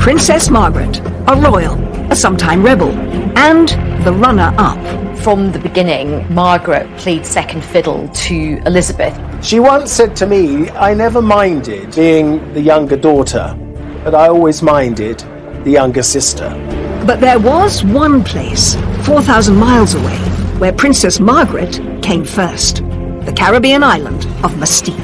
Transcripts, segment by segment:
Princess Margaret, a royal, a sometime rebel, and the runner-up. From the beginning, Margaret played second fiddle to Elizabeth. She once said to me, I never minded being the younger daughter, but I always minded the younger sister. But there was one place, 4,000 miles away, where Princess Margaret came first. The Caribbean island of Mustique.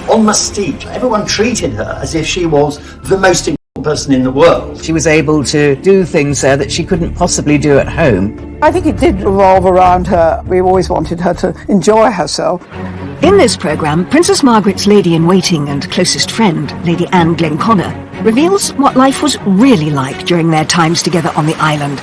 On Mustique, everyone treated her as if she was the most important person in the world. She was able to do things there that she couldn't possibly do at home. I think it did revolve around her. We always wanted her to enjoy herself. In this programme, Princess Margaret's lady-in-waiting and closest friend, Lady Anne Glenconnor, reveals what life was really like during their times together on the island.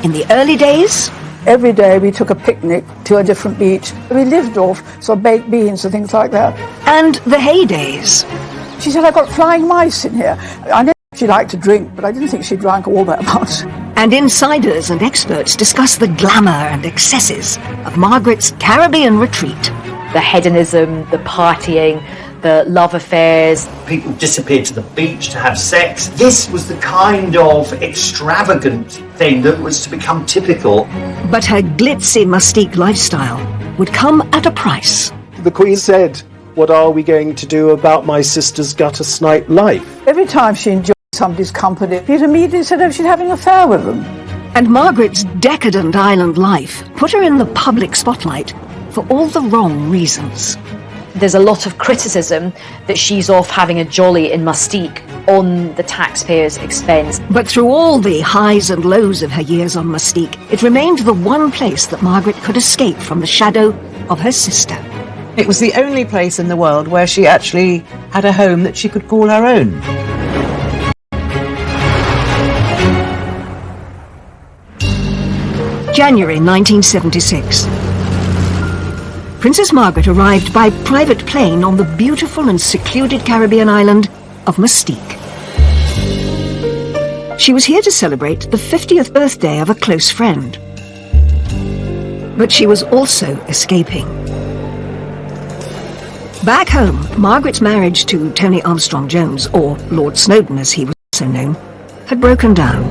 In the early days, every day we took a picnic to a different beach. We lived off sort of baked beans and things like that. And the heydays. She said, I've got flying mice in here. I know she liked to drink, but I didn't think she drank all that much. And insiders and experts discuss the glamour and excesses of Margaret's Caribbean retreat. The hedonism, the partying, the love affairs. People disappeared to the beach to have sex. This was the kind of extravagant thing that was to become typical. But her glitzy Mustique lifestyle would come at a price. The Queen said, what are we going to do about my sister's gutter snipe life? Every time she enjoyed somebody's company, Peter immediately said, oh, she's having an affair with them. And Margaret's decadent island life put her in the public spotlight for all the wrong reasons. There's a lot of criticism that she's off having a jolly in Mustique on the taxpayers' expense. But through all the highs and lows of her years on Mustique, it remained the one place that Margaret could escape from the shadow of her sister. It was the only place in the world where she actually had a home that she could call her own. January 1976. Princess Margaret arrived by private plane on the beautiful and secluded Caribbean island of Mustique. She was here to celebrate the 50th birthday of a close friend. But she was also escaping. Back home, Margaret's marriage to Tony Armstrong-Jones, or Lord Snowdon as he was also known, had broken down.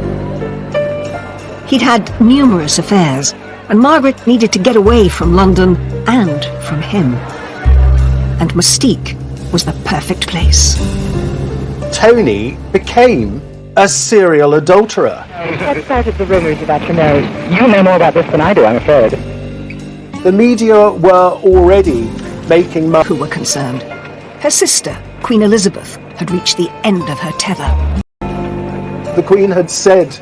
He'd had numerous affairs, and Margaret needed to get away from London and from him. And Mustique was the perfect place. Tony became a serial adulterer. What started the rumours about your marriage? You know more about this than I do, I'm afraid. The media were already making who were concerned. Her sister, Queen Elizabeth, had reached the end of her tether. The Queen had said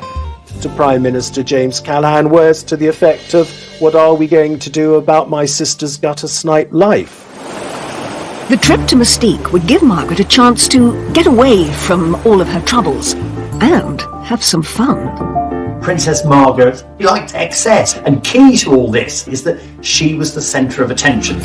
to Prime Minister James Callaghan words to the effect of, what are we going to do about my sister's gutter snipe life? The trip to Mustique would give Margaret a chance to get away from all of her troubles and have some fun. Princess Margaret liked excess, and key to all this is that she was the centre of attention.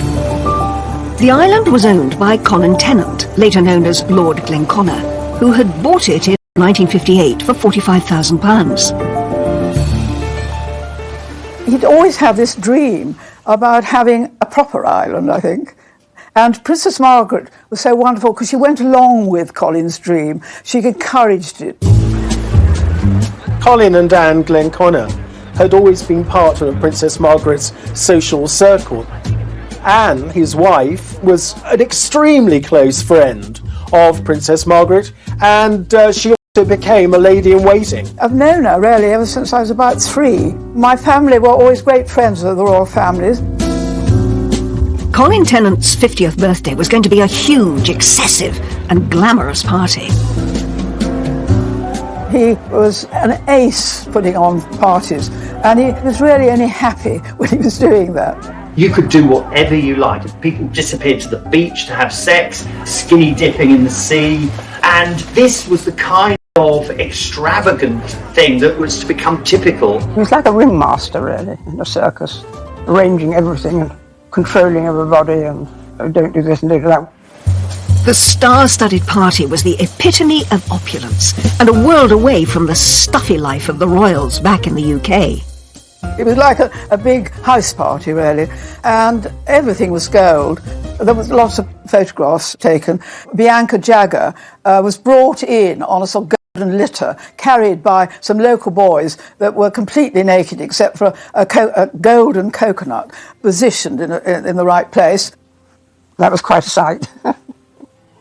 The island was owned by Colin Tennant, later known as Lord Glenconnor, who had bought it in 1958 for £45,000. He'd always had this dream about having a proper island, I think. And Princess Margaret was so wonderful because she went along with Colin's dream. She encouraged it. Colin and Anne Glenconnor had always been part of Princess Margaret's social circle. Anne, his wife, was an extremely close friend of Princess Margaret, and she also became a lady-in-waiting. I've known her, really, ever since I was about 3. My family were always great friends of the royal families. Colin Tennant's 50th birthday was going to be a huge, excessive and glamorous party. He was an ace putting on parties, and he was really only happy when he was doing that. You could do whatever you liked. People disappeared to the beach to have sex, skinny dipping in the sea, and this was the kind of extravagant thing that was to become typical. He was like a ringmaster, really, in a circus, arranging everything and controlling everybody, and don't do this and do that. The star-studded party was the epitome of opulence and a world away from the stuffy life of the royals back in the UK. It was like a big house party, really, and everything was gold. There was lots of photographs taken. Bianca Jagger was brought in on a sort of and litter carried by some local boys that were completely naked except for a golden coconut positioned in the right place. That was quite a sight.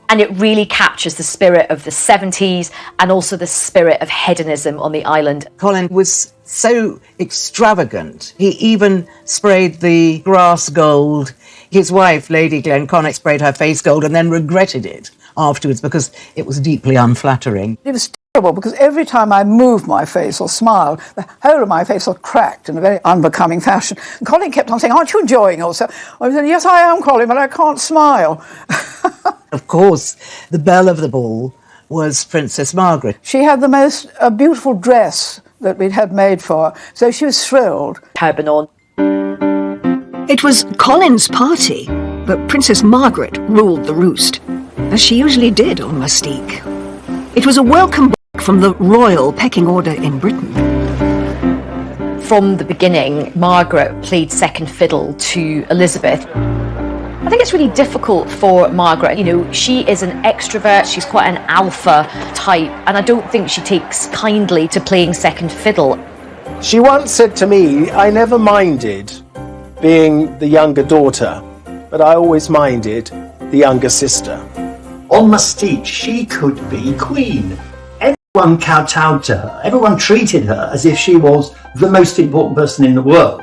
And it really captures the spirit of the 70s and also the spirit of hedonism on the island. Colin was so extravagant. He even sprayed the grass gold. His wife, Lady Glenconnick, sprayed her face gold and then regretted it afterwards because it was deeply unflattering. It was terrible because every time I moved my face or smiled, the whole of my face was cracked in a very unbecoming fashion. And Colin kept on saying, "Aren't you enjoying yourself?" I said, "Yes, I am, Colin, but I can't smile." Of course, the belle of the ball was Princess Margaret. She had the most beautiful dress that we'd had made for her, so she was thrilled. Turban on. It was Colin's party, but Princess Margaret ruled the roost, as she usually did on Mustique. It was a welcome break from the royal pecking order in Britain. From the beginning, Margaret played second fiddle to Elizabeth. I think it's really difficult for Margaret. You know, she is an extrovert, she's quite an alpha type, and I don't think she takes kindly to playing second fiddle. She once said to me, "I never minded being the younger daughter, but I always minded the younger sister." On Mustique, she could be queen. Everyone kowtowed to her. Everyone treated her as if she was the most important person in the world.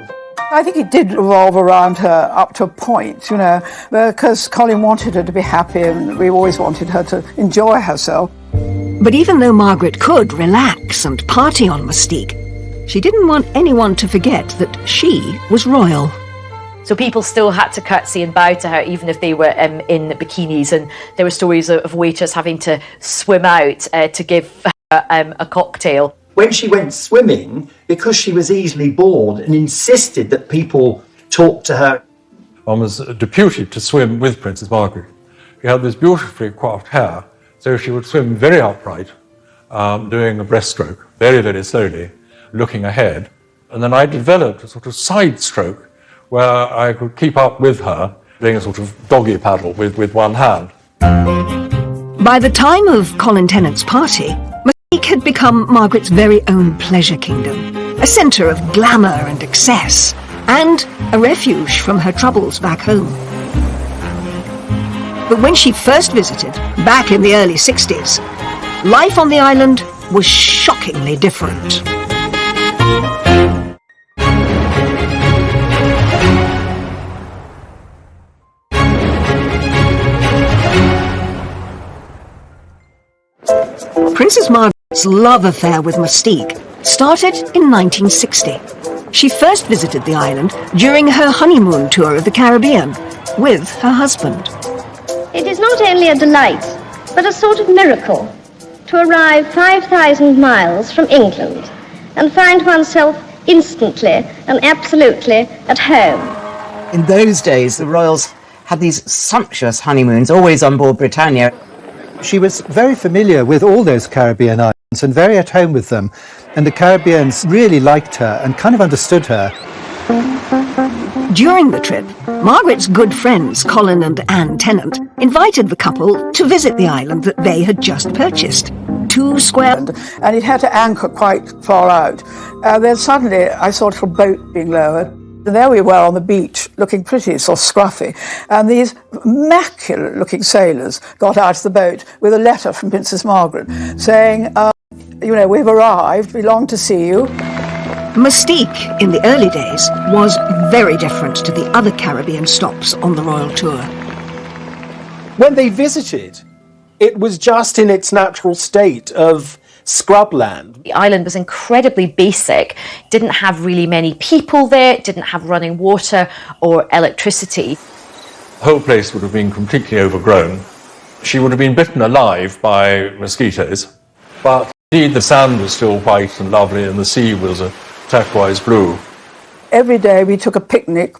I think it did revolve around her up to a point, you know, because Colin wanted her to be happy and we always wanted her to enjoy herself. But even though Margaret could relax and party on Mustique, she didn't want anyone to forget that she was royal. So people still had to curtsy and bow to her, even if they were in bikinis. And there were stories of waiters having to swim out to give her a cocktail. When she went swimming, because she was easily bored and insisted that people talk to her. One was deputed to swim with Princess Margaret. She had this beautifully coiffed hair, so she would swim very upright, doing a breaststroke, very, very slowly, looking ahead. And then I developed a sort of side stroke where I could keep up with her, doing a sort of doggy paddle with one hand. By the time of Colin Tennant's party, Mustique had become Margaret's very own pleasure kingdom, a centre of glamour and excess, and a refuge from her troubles back home. But when she first visited, back in the early 60s, life on the island was shockingly different. Princess Margaret's love affair with Mustique started in 1960. She first visited the island during her honeymoon tour of the Caribbean with her husband. It is not only a delight, but a sort of miracle to arrive 5,000 miles from England and find oneself instantly and absolutely at home. In those days, the royals had these sumptuous honeymoons, always on board Britannia. She was very familiar with all those Caribbean islands and very at home with them, and the Caribbeans really liked her and kind of understood her. During the trip, Margaret's good friends Colin and Anne Tennant invited the couple to visit the island that they had just purchased. 2 square... And it had to anchor quite far out. Then suddenly I saw a little boat being lowered. And there we were on the beach, looking pretty sort of scruffy. And these immaculate-looking sailors got out of the boat with a letter from Princess Margaret saying, you know, we've arrived, we long to see you. Mustique, in the early days, was very different to the other Caribbean stops on the royal tour. When they visited, it was just in its natural state of scrubland. The island was incredibly basic, didn't have really many people there, didn't have running water or electricity. The whole place would have been completely overgrown. She would have been bitten alive by mosquitoes, but indeed the sand was still white and lovely and the sea was a turquoise blue. Every day we took a picnic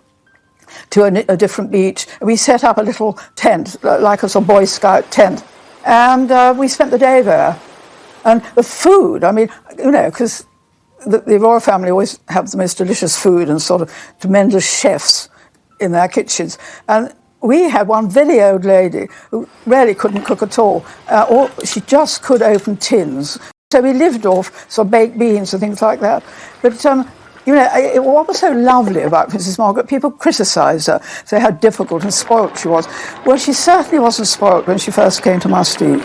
to a different beach. We set up a little tent, like a sort of Boy Scout tent, and we spent the day there. And the food, I mean, you know, because the royal family always have the most delicious food and sort of tremendous chefs in their kitchens. And we had one very old lady who really couldn't cook at all. Or she just could open tins. So we lived off sort of baked beans and things like that. But, what was so lovely about Princess Margaret, people criticised her, say how difficult and spoilt she was. Well, she certainly wasn't spoilt when she first came to Mustique.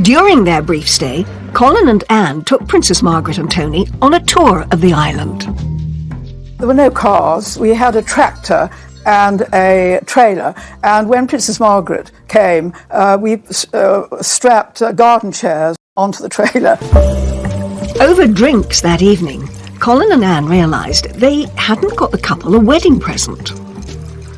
During their brief stay, Colin and Anne took Princess Margaret and Tony on a tour of the island. There were no cars. We had a tractor and a trailer. And when Princess Margaret came, we strapped garden chairs onto the trailer. Over drinks that evening, Colin and Anne realised they hadn't got the couple a wedding present.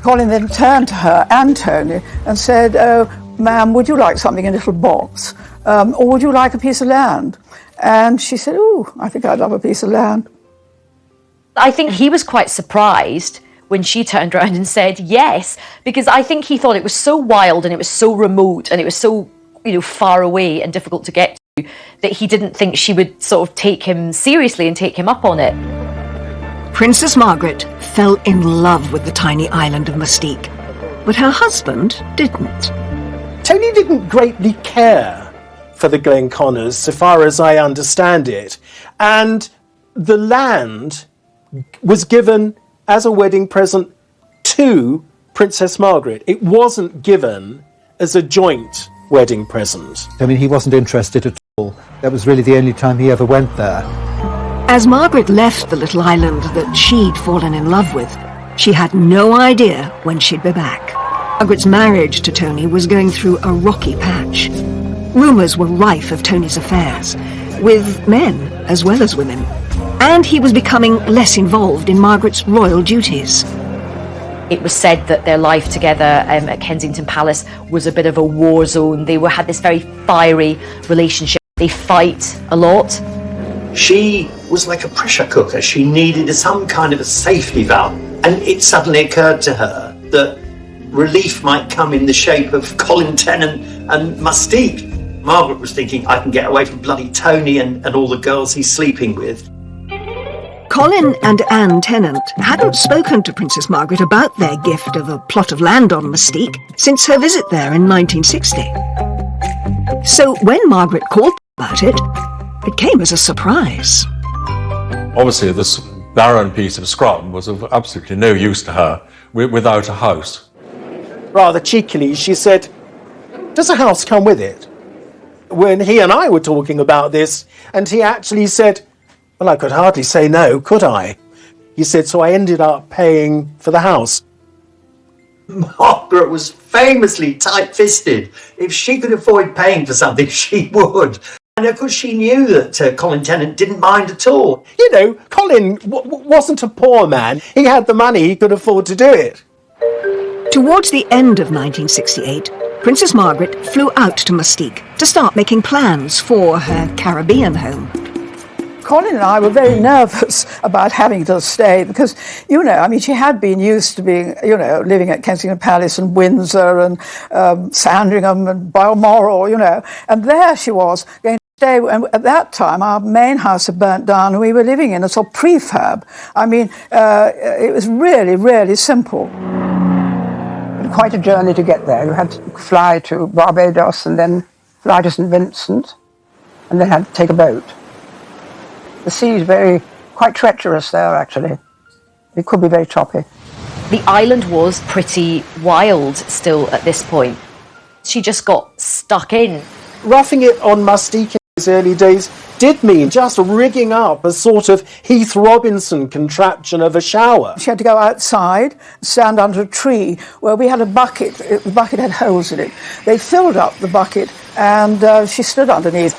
Colin then turned to her and Tony and said, "Oh, ma'am, would you like something in a little box? Or would you like a piece of land?" And she said, "Oh, I think I'd love a piece of land." I think he was quite surprised when she turned around and said yes, because I think he thought it was so wild and it was so remote and it was so, far away and difficult to get to that he didn't think she would sort of take him seriously and take him up on it. Princess Margaret fell in love with the tiny island of Mustique, but her husband didn't. Tony didn't greatly care for the Glenconners, so far as I understand it, and the land was given as a wedding present to Princess Margaret. It wasn't given as a joint wedding present. I mean, he wasn't interested at all. That was really the only time he ever went there. As Margaret left the little island that she'd fallen in love with, she had no idea when she'd be back. Margaret's marriage to Tony was going through a rocky patch. Rumours were rife of Tony's affairs, with men as well as women, and he was becoming less involved in Margaret's royal duties. It was said that their life together at Kensington Palace was a bit of a war zone. They had this very fiery relationship. They fight a lot. She was like a pressure cooker. She needed some kind of a safety valve. And it suddenly occurred to her that relief might come in the shape of Colin Tennant and Mustique. Margaret was thinking, I can get away from bloody Tony and all the girls he's sleeping with. Colin and Anne Tennant hadn't spoken to Princess Margaret about their gift of a plot of land on Mustique since her visit there in 1960. So when Margaret called about it, it came as a surprise. Obviously, this barren piece of scrum was of absolutely no use to her without a house. Rather cheekily, she said, "Does a house come with it?" When he and I were talking about this, and he actually said, "Well, I could hardly say no, could I?" He said, "So I ended up paying for the house." Margaret was famously tight-fisted. If she could avoid paying for something, she would. And of course she knew that Colin Tennant didn't mind at all. Colin wasn't a poor man. He had the money, he could afford to do it. Towards the end of 1968, Princess Margaret flew out to Mustique to start making plans for her Caribbean home. Colin and I were very nervous about having to stay because, she had been used to being, living at Kensington Palace and Windsor and Sandringham and Balmoral, and there she was going to stay. And at that time, our main house had burnt down and we were living in a sort of prefab. It was really, really simple. Quite a journey to get there. You had to fly to Barbados and then fly to St. Vincent and then had to take a boat. The sea is quite treacherous there, actually. It could be very choppy. The island was pretty wild still at this point. She just got stuck in. Roughing it on Mustique in those early days did mean just rigging up a sort of Heath Robinson contraption of a shower. She had to go outside, stand under a tree where we had a bucket. The bucket had holes in it. They filled up the bucket and she stood underneath.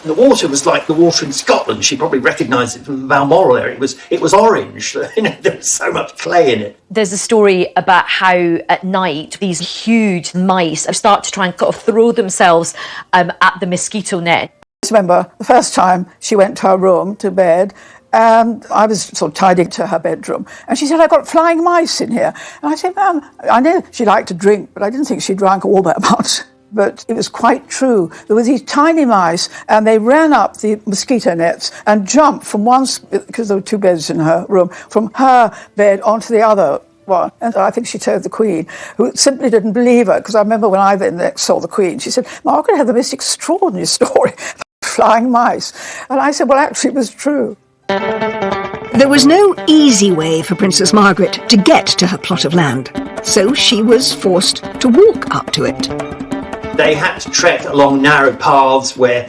The water was like the water in Scotland. She probably recognised it from the Balmoral area. It was orange. There was so much clay in it. There's a story about how at night these huge mice start to try and sort of throw themselves at the mosquito net. I remember the first time she went to her room to bed and I was sort of tidying to her bedroom and she said, "I've got flying mice in here." And I said, "Ma'am, I know she liked to drink, but I didn't think she drank all that much." But it was quite true. There were these tiny mice and they ran up the mosquito nets and jumped from because there were two beds in her room, from her bed onto the other one. And I think she told the Queen, who simply didn't believe her, because I remember when I then next saw the Queen, she said, "Margaret had the most extraordinary story." flying mice. And I said, well, actually, it was true. There was no easy way for Princess Margaret to get to her plot of land, so she was forced to walk up to it. They had to trek along narrow paths where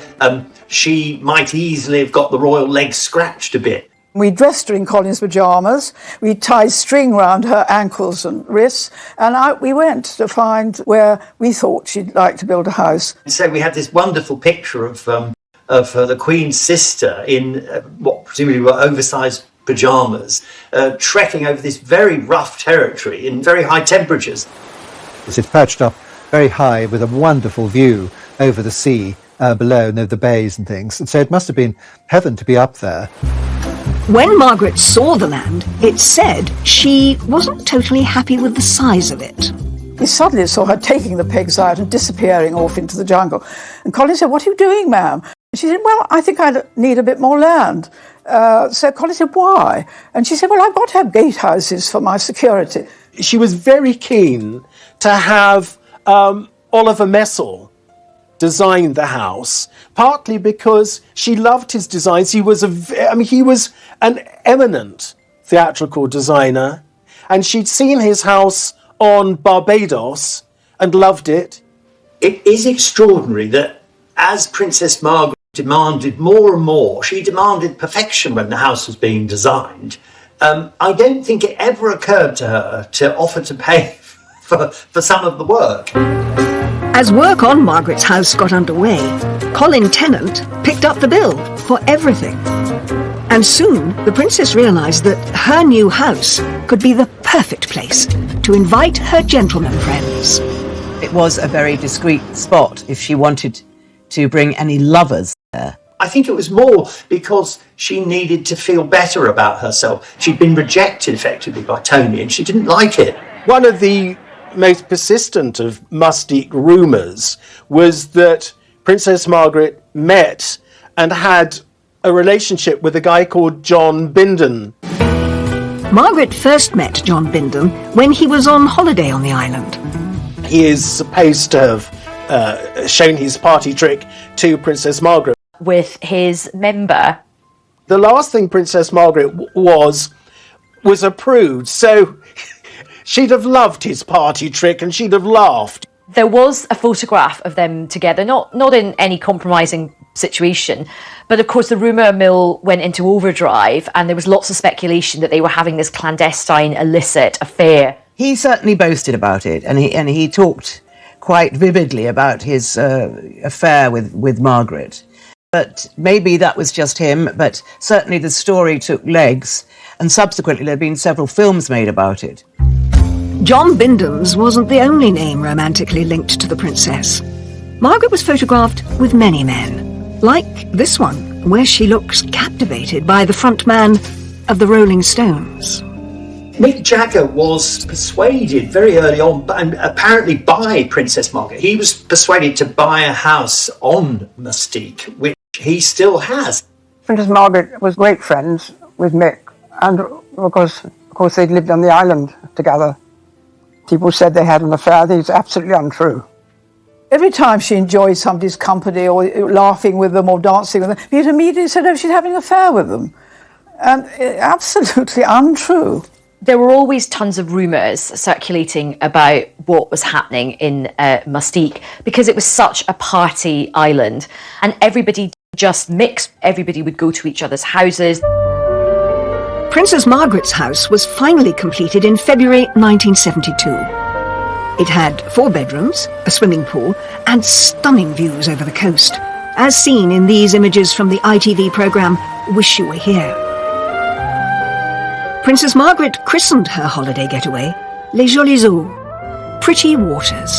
she might easily have got the royal legs scratched a bit. We dressed her in Colin's pyjamas, we tied string round her ankles and wrists, and out we went to find where we thought she'd like to build a house. So we had this wonderful picture of the Queen's sister in what presumably were oversized pyjamas, trekking over this very rough territory in very high temperatures. It's perched up very high with a wonderful view over the sea below and over the bays and things. And so it must have been heaven to be up there. When Margaret saw the land, it said she wasn't totally happy with the size of it. We suddenly saw her taking the pigs out and disappearing off into the jungle. And Colin said, what are you doing, ma'am? And she said, well, I think I need a bit more land. So Colin said, why? And she said, well, I've got to have gatehouses for my security. She was very keen to have Oliver Messel design the house, partly because she loved his designs. He was an eminent theatrical designer, and she'd seen his house on Barbados and loved it. It is extraordinary that as Princess Margaret demanded more and more, she demanded perfection when the house was being designed. I don't think it ever occurred to her to offer to pay for some of the work. As work on Margaret's house got underway, Colin Tennant picked up the bill for everything. And soon the princess realised that her new house could be the perfect place to invite her gentleman friends. It was a very discreet spot if she wanted to bring any lovers there. I think it was more because she needed to feel better about herself. She'd been rejected effectively by Tony and she didn't like it. One of the most persistent of Mustique rumours was that Princess Margaret met and had a relationship with a guy called John Bindon. Margaret first met John Bindon when he was on holiday on the island. He is supposed to have shown his party trick to Princess Margaret. With his member. The last thing Princess Margaret was a prude, so she'd have loved his party trick and she'd have laughed. There was a photograph of them together, not in any compromising situation, but of course the rumour mill went into overdrive and there was lots of speculation that they were having this clandestine, illicit affair. He certainly boasted about it, and he talked quite vividly about his affair with Margaret. But maybe that was just him, but certainly the story took legs, and subsequently there have been several films made about it. John Bindon's wasn't the only name romantically linked to the princess. Margaret was photographed with many men, like this one, where she looks captivated by the front man of the Rolling Stones. Mick Jagger was persuaded very early on, and apparently by Princess Margaret. He was persuaded to buy a house on Mustique, which he still has. Princess Margaret was great friends with Mick, and of course they'd lived on the island together. People said they had an affair. I think it's absolutely untrue. Every time she enjoyed somebody's company or laughing with them or dancing with them, you'd immediately said, oh, she's having an affair with them. And absolutely untrue. There were always tons of rumours circulating about what was happening in Mustique because it was such a party island and everybody just mixed. Everybody would go to each other's houses. Princess Margaret's house was finally completed in February 1972. It had 4 bedrooms, a swimming pool, and stunning views over the coast, as seen in these images from the ITV programme Wish You Were Here. Princess Margaret christened her holiday getaway Les Jolies Eaux, Pretty Waters.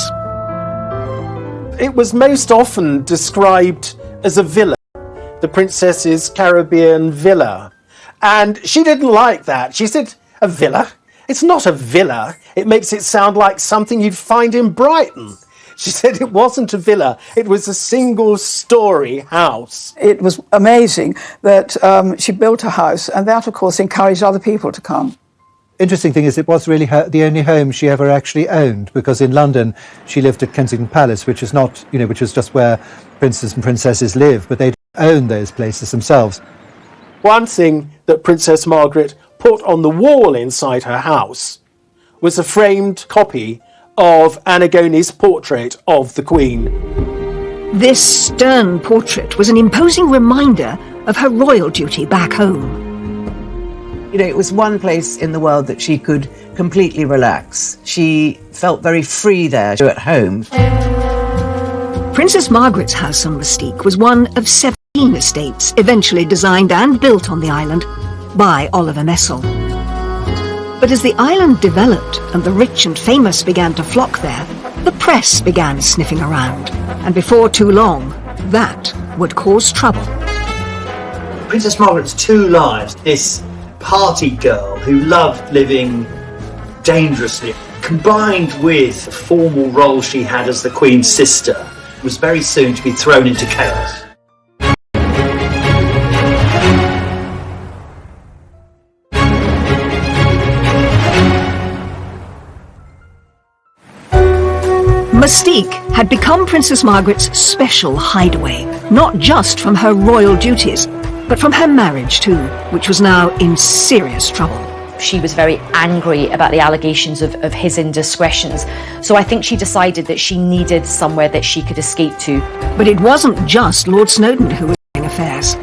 It was most often described as a villa, the princess's Caribbean villa. And she didn't like that. She said, a villa? It's not a villa. It makes it sound like something you'd find in Brighton. She said it wasn't a villa. It was a single-storey house. It was amazing that she built a house, and that, of course, encouraged other people to come. Interesting thing is it was really the only home she ever actually owned, because in London she lived at Kensington Palace, which is not, which is just where princes and princesses live, but they own those places themselves. One thing that Princess Margaret put on the wall inside her house was a framed copy of Antigone's portrait of the Queen. This stern portrait was an imposing reminder of her royal duty back home. You know, it was one place in the world that she could completely relax. She felt very free there at home. Princess Margaret's house on Mustique was one of 17 estates eventually designed and built on the island by Oliver Messel. But as the island developed and the rich and famous began to flock there, the press began sniffing around. And before too long, that would cause trouble. Princess Margaret's two lives, this party girl who loved living dangerously, combined with the formal role she had as the Queen's sister, was very soon to be thrown into chaos. Mustique had become Princess Margaret's special hideaway, not just from her royal duties, but from her marriage too, which was now in serious trouble. She was very angry about the allegations of his indiscretions, so I think she decided that she needed somewhere that she could escape to. But it wasn't just Lord Snowdon who was doing affairs.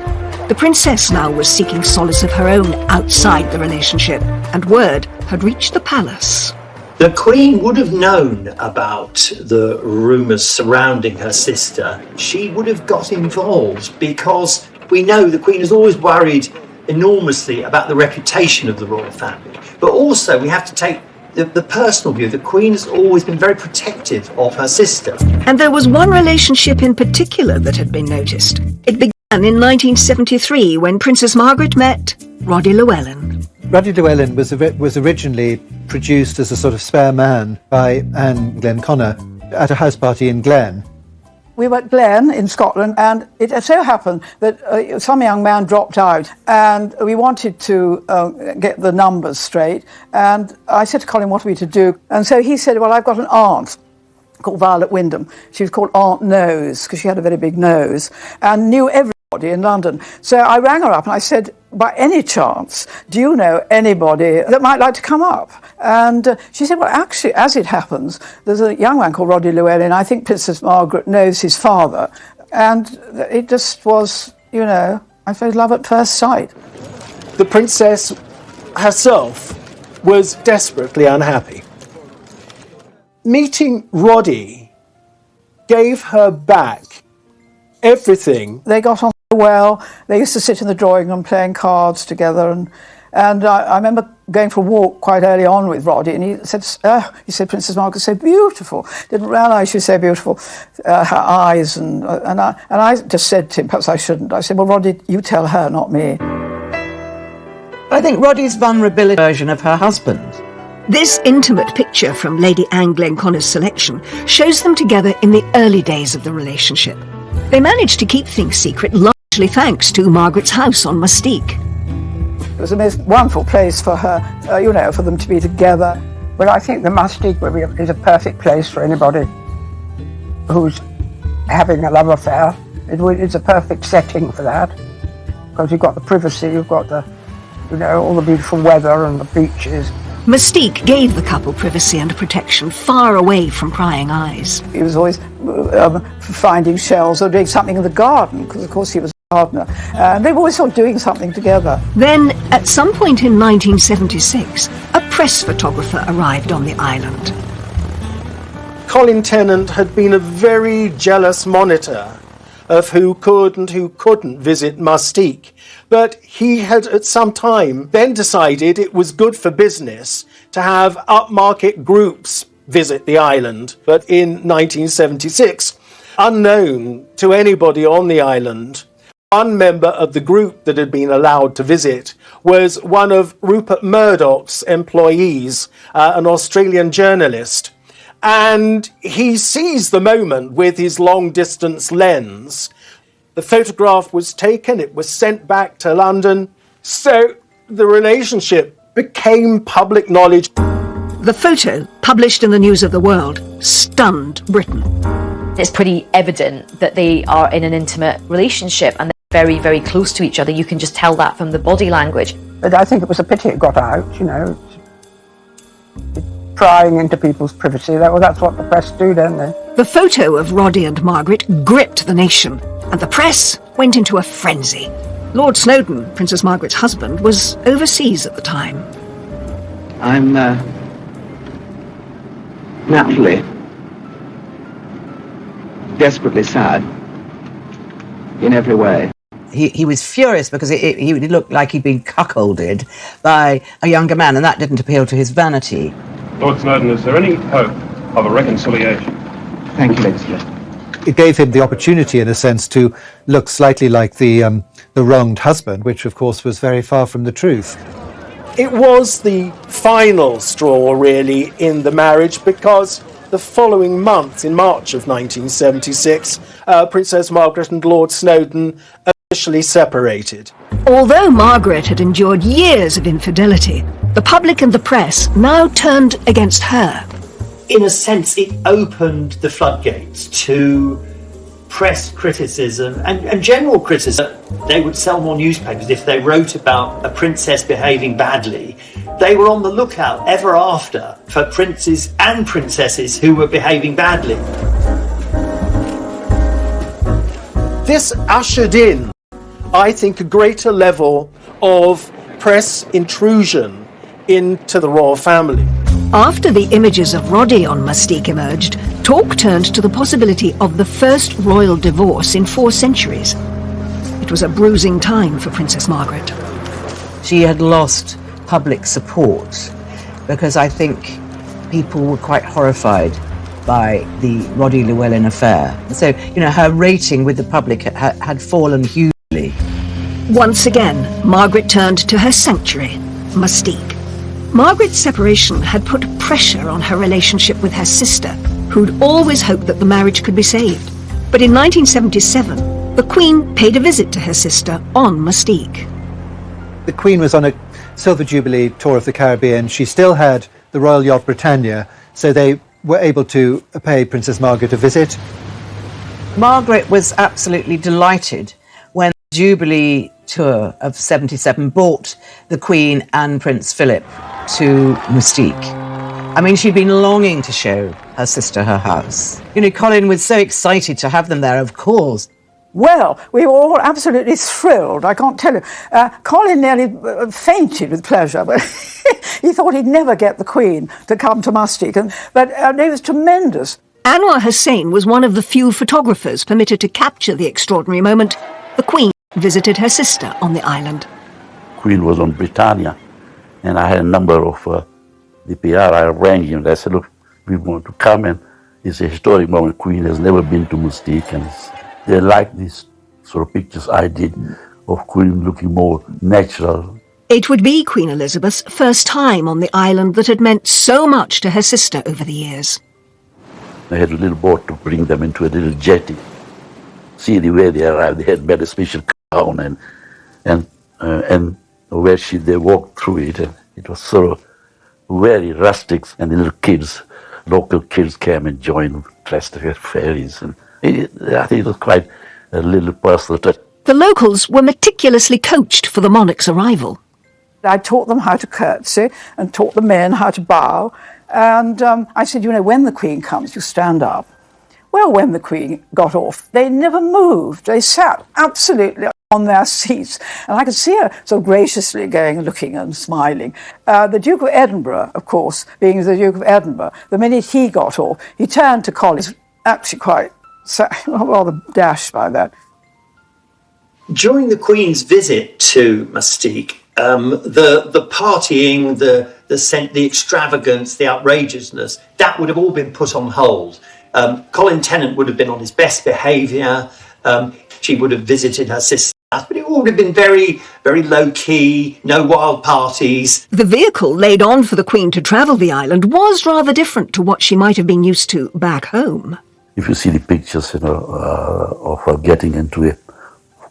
The princess now was seeking solace of her own outside the relationship, and word had reached the palace. The Queen would have known about the rumours surrounding her sister. She would have got involved because we know the Queen has always worried enormously about the reputation of the royal family. But also we have to take the personal view. The Queen has always been very protective of her sister. And there was one relationship in particular that had been noticed. It began in 1973 when Princess Margaret met Roddy Llewellyn. Roddy Llewellyn was originally produced as a sort of spare man by Anne Glenconner at a house party in Glen. We were at Glen in Scotland, and it so happened that some young man dropped out, and we wanted to get the numbers straight. And I said to Colin, what are we to do? And so he said, well, I've got an aunt called Violet Wyndham. She was called Aunt Nose because she had a very big nose and knew everybody in London. So I rang her up and I said, by any chance, do you know anybody that might like to come up? And she said, well, actually, as it happens, there's a young man called Roddy Llewellyn. I think Princess Margaret knows his father. And it just was, you know, I suppose love at first sight. The princess herself was desperately unhappy. Meeting Roddy gave her back everything. They got on well. They used to sit in the drawing room playing cards together, and I remember going for a walk quite early on with Roddy, and he said, Princess Margaret's so beautiful. Didn't realise she was so beautiful. Her eyes, and I just said to him, perhaps I shouldn't. I said, well, Roddy, you tell her, not me. I think Roddy's vulnerability version of her husband. This intimate picture from Lady Anne Glenconner's selection shows them together in the early days of the relationship. They managed to keep things secret largely thanks to Margaret's house on Mustique. It was a most wonderful place for her, for them to be together. Well, I think the Mustique is a perfect place for anybody who's having a love affair. It's a perfect setting for that because you've got the privacy, you've got the, all the beautiful weather and the beaches. Mustique gave the couple privacy and protection far away from prying eyes. He was always finding shells or doing something in the garden, because of course he was a gardener. They were always sort of doing something together. Then, at some point in 1976, a press photographer arrived on the island. Colin Tennant had been a very jealous monitor of who could and who couldn't visit Mustique. But he had at some time then decided it was good for business to have upmarket groups visit the island. But in 1976, unknown to anybody on the island, one member of the group that had been allowed to visit was one of Rupert Murdoch's employees, an Australian journalist. And he seized the moment with his long-distance lens. The photograph was taken, it was sent back to London, so the relationship became public knowledge. The photo, published in the News of the World, stunned Britain. It's pretty evident that they are in an intimate relationship, and very, very close to each other. You can just tell that from the body language. But I think it was a pity it got out, you know, prying into people's privacy. That's what the press do, don't they? The photo of Roddy and Margaret gripped the nation, and the press went into a frenzy. Lord Snowdon, Princess Margaret's husband, was overseas at the time. I'm naturally desperately sad in every way. He was furious because he looked like he'd been cuckolded by a younger man, and that didn't appeal to his vanity. Lord Snowdon, is there any hope of a reconciliation? Thank you, Lady Smith. It gave him the opportunity, in a sense, to look slightly like the wronged husband, which, of course, was very far from the truth. It was the final straw, really, in the marriage, because the following month, in March of 1976, Princess Margaret and Lord Snowdon officially separated. Although Margaret had endured years of infidelity, the public and the press now turned against her. In a sense, it opened the floodgates to press criticism and general criticism. They would sell more newspapers if they wrote about a princess behaving badly. They were on the lookout ever after for princes and princesses who were behaving badly. This ushered in, I think, a greater level of press intrusion into the royal family. After the images of Roddy on Mustique emerged, talk turned to the possibility of the first royal divorce in 4 centuries. It was a bruising time for Princess Margaret. She had lost public support because I think people were quite horrified by the Roddy Llewellyn affair. So, you know, her rating with the public had fallen hugely. Once again, Margaret turned to her sanctuary, Mustique. Margaret's separation had put pressure on her relationship with her sister, who'd always hoped that the marriage could be saved. But in 1977, the Queen paid a visit to her sister on Mustique. The Queen was on a Silver Jubilee tour of the Caribbean. She still had the Royal Yacht Britannia, so they were able to pay Princess Margaret a visit. Margaret was absolutely delighted when the Jubilee tour of 77 brought the Queen and Prince Philip to Mustique. I mean, she'd been longing to show her sister her house. You know, Colin was so excited to have them there, of course. Well, we were all absolutely thrilled, I can't tell you. Colin nearly fainted with pleasure, but he thought he'd never get the Queen to come to Mustique, but it was tremendous. Anwar Hussain was one of the few photographers permitted to capture the extraordinary moment. The Queen visited her sister on the island. Queen was on Britannia, and I had a number of the PR. I arranged him. I said, look, we want to come, and it's a historic moment. Queen has never been to Mustique, and they like these sort of pictures I did of Queen looking more natural. It would be Queen Elizabeth's first time on the island that had meant so much to her sister over the years. They had a little boat to bring them into a little jetty. See the way they arrived. They had made a special gown and where they walked through it. And it was sort of very rustic, and the little kids, local kids, came and joined, dressed as fairies. And I think it was quite a little personal touch. The locals were meticulously coached for the monarch's arrival. I taught them how to curtsy and taught the men how to bow. And I said, you know, when the Queen comes, you stand up. Well, when the Queen got off, they never moved. They sat absolutely on their seats. And I could see her so graciously going, looking and smiling. The Duke of Edinburgh, of course, being the Duke of Edinburgh, the minute he got off, he turned to Colin. He was actually quite rather dashed by that. During the Queen's visit to Mustique, the partying, the extravagance, the outrageousness, that would have all been put on hold. Colin Tennant would have been on his best behaviour. She would have visited her sister, but it would have been very, very low-key, no wild parties. The vehicle laid on for the Queen to travel the island was rather different to what she might have been used to back home. If you see the pictures, of her getting into a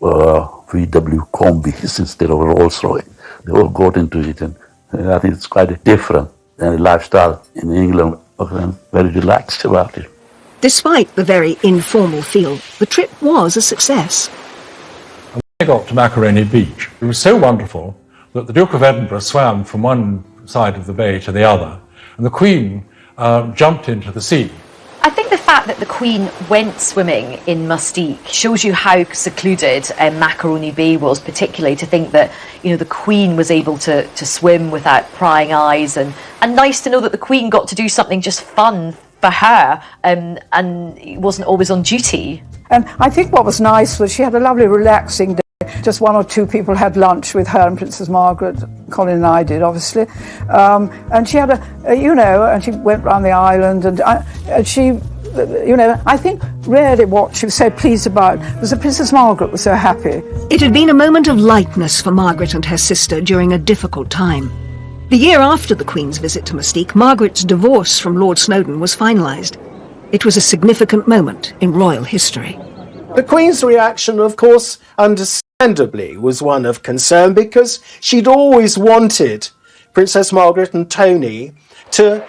VW Combi instead of a Rolls Royce, they all got into it, and I think it's quite different than the lifestyle in England. I'm very relaxed about it. Despite the very informal feel, the trip was a success. they got to Macaroni Beach, it was so wonderful that the Duke of Edinburgh swam from one side of the bay to the other, and the Queen jumped into the sea. I think the fact that the Queen went swimming in Mustique shows you how secluded Macaroni Bay was, particularly to think that, you know, the Queen was able to swim without prying eyes, and nice to know that the Queen got to do something just fun for her and wasn't always on duty. And I think what was nice was she had a lovely relaxing day. Just one or two people had lunch with her and Princess Margaret. Colin and I did, obviously. And she had and she went round the island, and she, I think really what she was so pleased about was that Princess Margaret was so happy. It had been a moment of lightness for Margaret and her sister during a difficult time. The year after the Queen's visit to Mustique, Margaret's divorce from Lord Snowdon was finalised. It was a significant moment in royal history. The Queen's reaction, of course, understandably, was one of concern, because she'd always wanted Princess Margaret and Tony to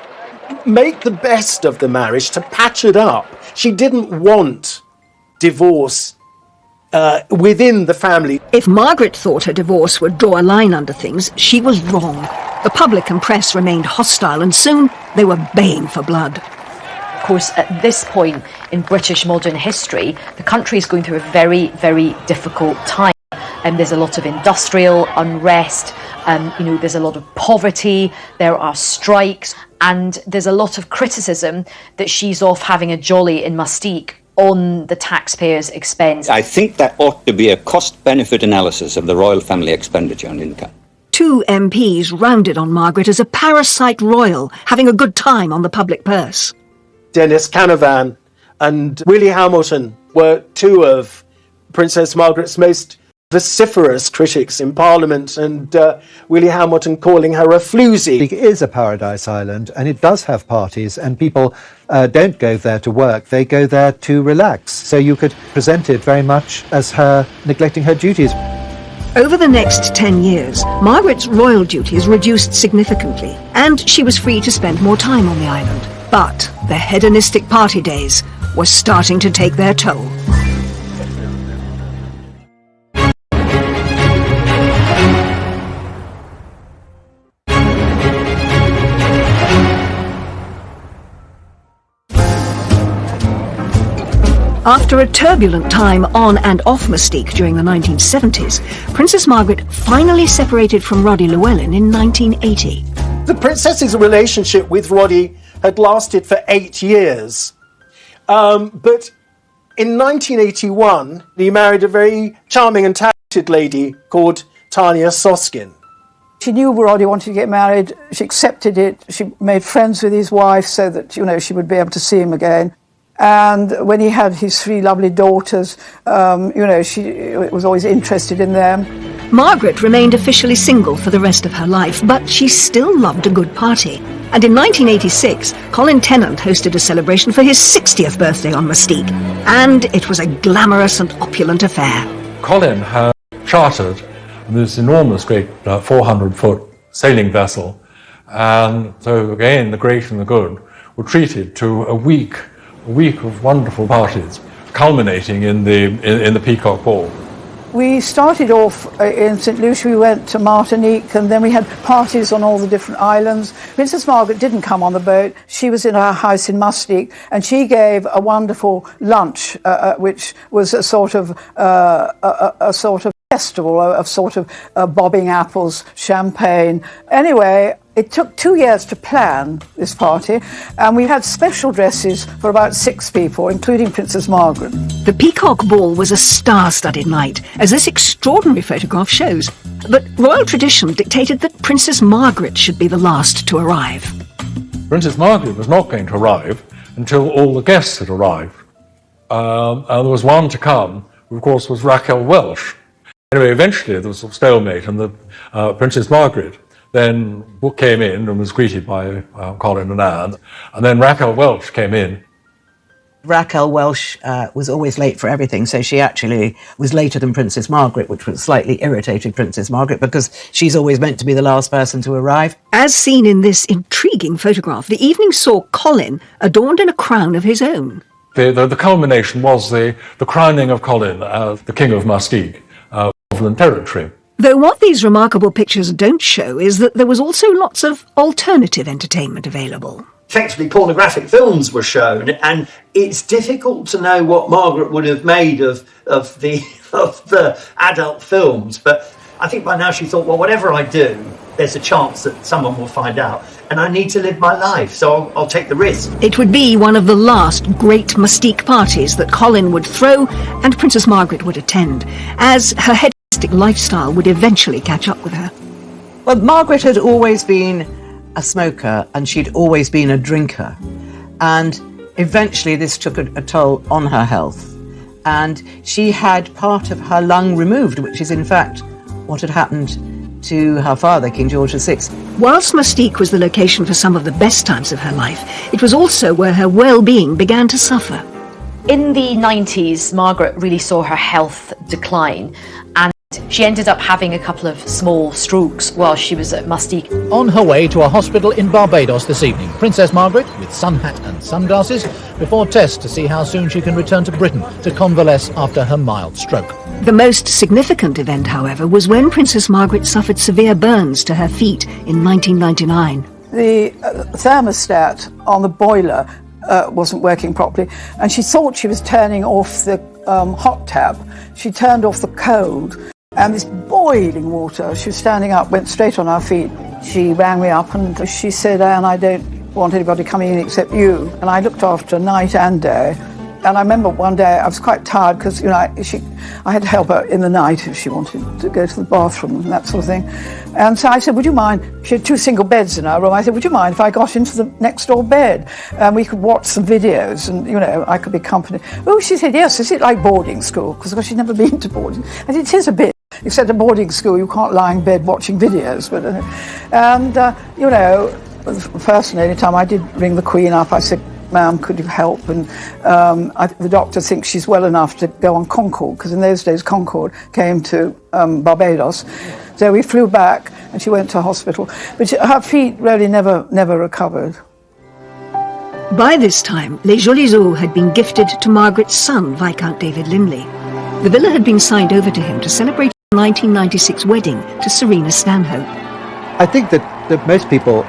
make the best of the marriage, to patch it up. She didn't want divorce within the family. If Margaret thought her divorce would draw a line under things, she was wrong. The public and press remained hostile, and soon they were baying for blood. Of course, at this point in British modern history, the country is going through a very, very difficult time. There's a lot of industrial unrest, there's a lot of poverty, there are strikes, and there's a lot of criticism that she's off having a jolly in Mustique on the taxpayers' expense. I think there ought to be a cost-benefit analysis of the royal family expenditure on income. 2 MPs rounded on Margaret as a parasite royal, having a good time on the public purse. Dennis Canavan and Willie Hamilton were 2 of Princess Margaret's most vociferous critics in Parliament, and Willie Hamilton calling her a floozy. It is a paradise island, and it does have parties, and people don't go there to work, they go there to relax. So you could present it very much as her neglecting her duties. Over the next 10 years, Margaret's royal duties reduced significantly, and she was free to spend more time on the island. But the hedonistic party days were starting to take their toll. After a turbulent time on and off Mustique during the 1970s, Princess Margaret finally separated from Roddy Llewellyn in 1980. The princess's relationship with Roddy had lasted for 8 years. But in 1981, he married a very charming and talented lady called Tanya Soskin. She knew Roddy wanted to get married. She accepted it. She made friends with his wife so that, she would be able to see him again. And when he had his 3 lovely daughters, she was always interested in them. Margaret remained officially single for the rest of her life, but she still loved a good party. And in 1986, Colin Tennant hosted a celebration for his 60th birthday on Mustique. And it was a glamorous and opulent affair. Colin had chartered this enormous, great 400-foot sailing vessel. And so again, the great and the good were treated to a week of wonderful parties, culminating in the Peacock Ball. We started off in St. Lucia, we went to Martinique, and then we had parties on all the different islands. Princess Margaret didn't come on the boat. She was in her house in Mustique, and she gave a wonderful lunch, which was a sort of festival of bobbing apples, champagne. Anyway, it took 2 years to plan this party, and we had special dresses for about 6 people, including Princess Margaret. The Peacock Ball was a star-studded night, as this extraordinary photograph shows. But royal tradition dictated that Princess Margaret should be the last to arrive. Princess Margaret was not going to arrive until all the guests had arrived. And there was one to come, who of course was Raquel Welch. Anyway, eventually there was a stalemate, and the Princess Margaret then came in and was greeted by Colin and Anne, and then Raquel Welch came in. Raquel Welch was always late for everything, so she actually was later than Princess Margaret, which was slightly irritated Princess Margaret because she's always meant to be the last person to arrive. As seen in this intriguing photograph, the evening saw Colin adorned in a crown of his own. The culmination was the crowning of Colin as the King of Mustique. Northern Territory. Though what these remarkable pictures don't show is that there was also lots of alternative entertainment available. Effectively, pornographic films were shown, and it's difficult to know what Margaret would have made of the adult films. But I think by now she thought, well, whatever I do, there's a chance that someone will find out, and I need to live my life, so I'll take the risk. It would be one of the last great Mustique parties that Colin would throw and Princess Margaret would attend, as her hedonistic lifestyle would eventually catch up with her. Well, Margaret had always been a smoker and she'd always been a drinker. And eventually this took a toll on her health. And she had part of her lung removed, which is in fact what had happened to her father, King George VI. Whilst Mustique was the location for some of the best times of her life, it was also where her well-being began to suffer. In the 90s, Margaret really saw her health decline, and she ended up having a couple of small strokes while she was at Mustique. On her way to a hospital in Barbados this evening, Princess Margaret, with sun hat and sunglasses, before tests to see how soon she can return to Britain to convalesce after her mild stroke. The most significant event, however, was when Princess Margaret suffered severe burns to her feet in 1999. The thermostat on the boiler wasn't working properly, and she thought she was turning off the hot tap. She turned off the cold, and this boiling water, she was standing up, went straight on her feet. She rang me up and she said, Anne, I don't want anybody coming in except you. And I looked after her night and day. And I remember one day I was quite tired because, you know, I had to help her in the night if she wanted to go to the bathroom and that sort of thing. And so I said, would you mind, she had 2 single beds in her room, I said, would you mind if I got into the next door bed and we could watch some videos and, you know, I could be company. Oh, she said, yes, is it like boarding school? Because she'd never been to boarding. I said, it is a bit. Except at boarding school, you can't lie in bed watching videos. But, you know, personally, any time I did ring the Queen up, I said, ma'am, could you help? And the doctor thinks she's well enough to go on Concorde, because in those days Concorde came to Barbados. So we flew back and she went to hospital. But her feet really never recovered. By this time, Les Jolies Eaux had been gifted to Margaret's son, Viscount David Linley. The villa had been signed over to him to celebrate the 1996 wedding to Serena Stanhope. I think that most people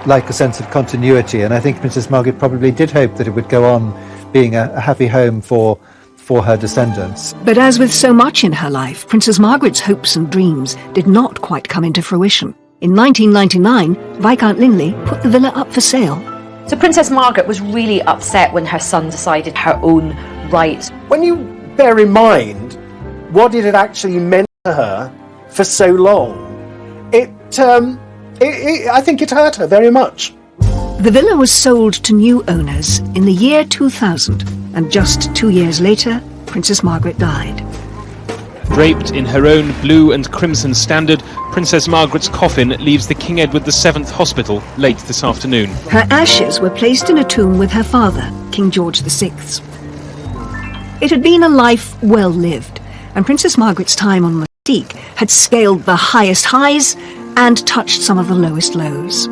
like a sense of continuity, and I think Princess Margaret probably did hope that it would go on being a happy home for her descendants. But as with so much in her life, Princess Margaret's hopes and dreams did not quite come into fruition. In 1999, Viscount Linley put the villa up for sale. So Princess Margaret was really upset when her son decided her own rights. When you bear in mind what it had actually meant to her for so long, I think it hurt her very much. The villa was sold to new owners in the year 2000, and just 2 years later, Princess Margaret died. Draped in her own blue and crimson standard, Princess Margaret's coffin leaves the King Edward VII Hospital late this afternoon. Her ashes were placed in a tomb with her father, King George VI. It had been a life well lived, and Princess Margaret's time on Mustique had scaled the highest highs and touched some of the lowest lows.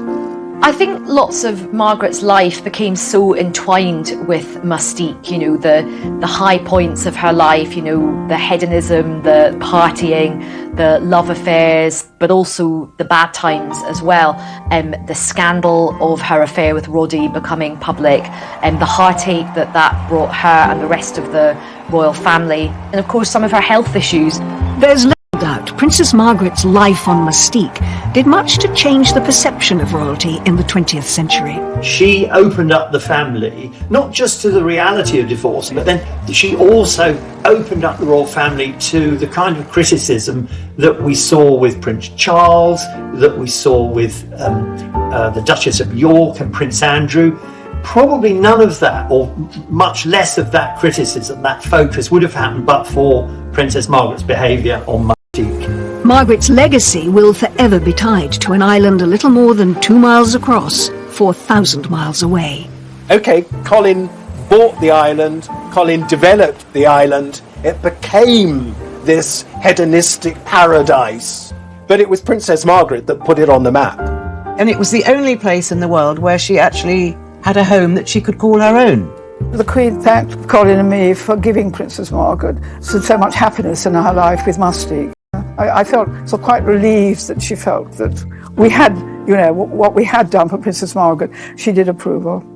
I think lots of Margaret's life became so entwined with Mustique, you know, the high points of her life, you know, the hedonism, the partying, the love affairs, but also the bad times as well. The scandal of her affair with Roddy becoming public, and the heartache that brought her and the rest of the royal family, and of course some of her health issues. There's little doubt Princess Margaret's life on Mustique did much to change the perception of royalty in the 20th century. She opened up the family, not just to the reality of divorce, but then she also opened up the royal family to the kind of criticism that we saw with Prince Charles, that we saw with the Duchess of York and Prince Andrew. Probably none of that, or much less of that criticism, that focus, would have happened but for Princess Margaret's behaviour on Mustique. Margaret's legacy will forever be tied to an island a little more than 2 miles across, 4,000 miles away. Okay, Colin bought the island, Colin developed the island, it became this hedonistic paradise, but it was Princess Margaret that put it on the map. And it was the only place in the world where she actually had a home that she could call her own. The Queen thanked Colin and me for giving Princess Margaret so much happiness in her life with Mustique. I felt so quite relieved that she felt that we had, what we had done for Princess Margaret, she did approve of.